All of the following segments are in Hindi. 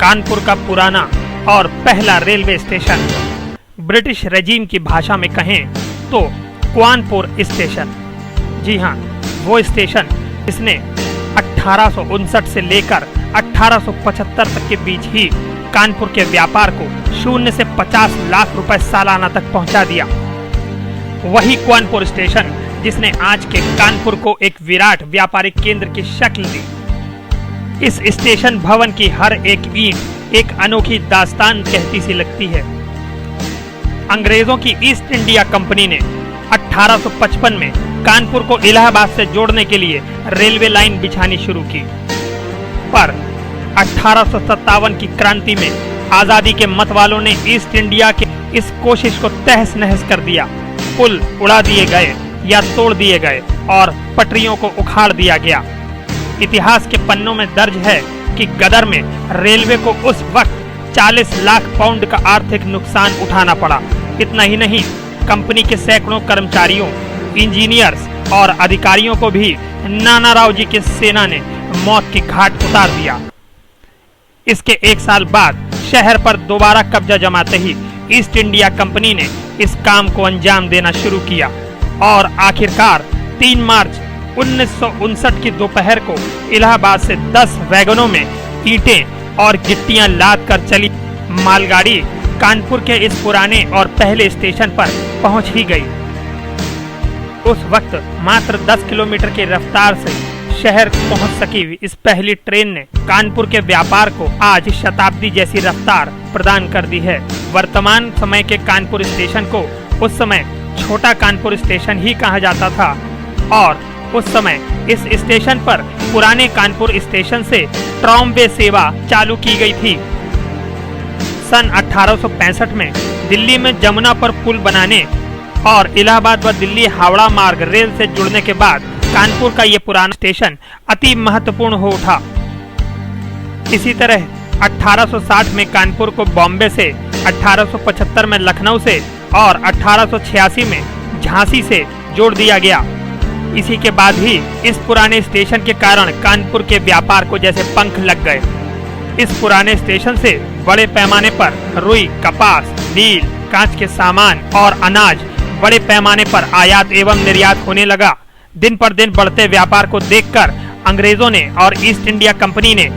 कानपुर का पुराना और पहला रेलवे स्टेशन। ब्रिटिश रेजीम की भाषा में कहें तो कानपुर स्टेशन। जी हाँ, वो स्टेशन इसने 1859 से लेकर 1875 तक के बीच ही कानपुर के व्यापार को शून्य से 50 लाख रुपए सालाना तक पहुंचा दिया। वही कानपुर स्टेशन जिसने आज के कानपुर को एक विराट व्यापारिक केंद्र की शक्ल दी। इस स्टेशन भवन की हर एक ईंट एक अनोखी दास्तान कहती सी लगती है। अंग्रेजों की ईस्ट इंडिया कंपनी ने 1855 में कानपुर को इलाहाबाद से जोड़ने के लिए रेलवे लाइन बिछानी शुरू की, पर 1857 की क्रांति में आजादी के मत वालों ने ईस्ट इंडिया के इस कोशिश को तहस नहस कर दिया। पुल उड़ा दिए गए या तोड़ दिए गए और पटरियों को उखाड़ दिया गया। इतिहास के पन्नों में दर्ज है कि गदर में रेलवे को उस वक्त 40 लाख पाउंड का आर्थिक नुकसान उठाना पड़ा। इतना ही नहीं, कंपनी के सैकड़ों कर्मचारियों, इंजीनियर्स और अधिकारियों को भी नानाराव जी की सेना ने मौत की घाट उतार दिया। इसके एक साल बाद शहर पर दोबारा कब्जा जमाते ही ईस्ट इंडिया कंपनी ने इस काम को अंजाम देना शुरू किया और आखिरकार 3 मार्च 1959 की दोपहर को इलाहाबाद से 10 वैगनों में ईंटें और गिट्टियां लाद कर चली मालगाड़ी कानपुर के इस पुराने और पहले स्टेशन पर पहुंच ही गई। उस वक्त मात्र 10 किलोमीटर की रफ्तार से शहर पहुंच सकी इस पहली ट्रेन ने कानपुर के व्यापार को आज शताब्दी जैसी रफ्तार प्रदान कर दी है। वर्तमान समय के कानपुर स्टेशन को उस समय छोटा कानपुर स्टेशन ही कहा जाता था और उस समय इस स्टेशन पर पुराने कानपुर स्टेशन से ट्रामवे सेवा चालू की गई थी। सन 1865 में दिल्ली में जमुना पर पुल बनाने और इलाहाबाद व दिल्ली हावड़ा मार्ग रेल से जुड़ने के बाद कानपुर का ये पुराना स्टेशन अति महत्वपूर्ण हो उठा। इसी तरह 1860 में कानपुर को बॉम्बे से, 1875 में लखनऊ से और 1886 में झांसी से जोड़ दिया गया। इसी के बाद ही इस पुराने स्टेशन के कारण कानपुर के व्यापार को जैसे पंख लग गए। इस पुराने स्टेशन से बड़े पैमाने पर रुई, कपास, नील, कांच के सामान और अनाज बड़े पैमाने पर आयात एवं निर्यात होने लगा। दिन पर दिन बढ़ते व्यापार को देखकर अंग्रेजों ने और ईस्ट इंडिया कंपनी ने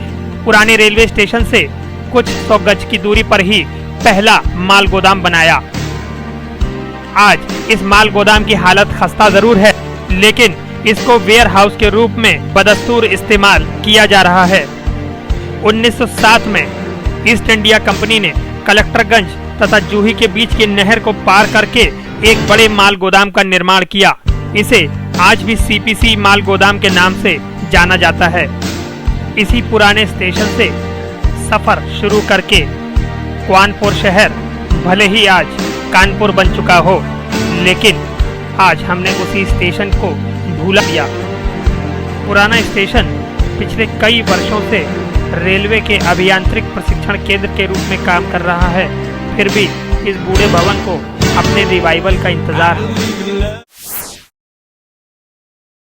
पुराने रेलवे स्टेशन से कुछ 100 गज की दूरी पर ही पहला माल गोदाम बनाया। आज इस माल गोदाम की हालत खस्ता जरूर है, लेकिन इसको वेयर हाउस के रूप में बदस्तूर इस्तेमाल किया जा रहा है। 1907 में ईस्ट इंडिया कंपनी ने कलेक्टरगंज तथा जूही के बीच की नहर को पार करके एक बड़े माल गोदाम का निर्माण किया। इसे आज भी सीपीसी माल गोदाम के नाम से जाना जाता है। इसी पुराने स्टेशन से सफर शुरू करके कानपुर शहर भले ही आज कानपुर बन चुका हो, लेकिन आज हमने उसी स्टेशन को भूला दिया। पुराना स्टेशन पिछले कई वर्षों से रेलवे के अभियांत्रिक प्रशिक्षण केंद्र के रूप में काम कर रहा है। फिर भी इस बूढ़े भवन को अपने रिवाइवल का इंतजार है।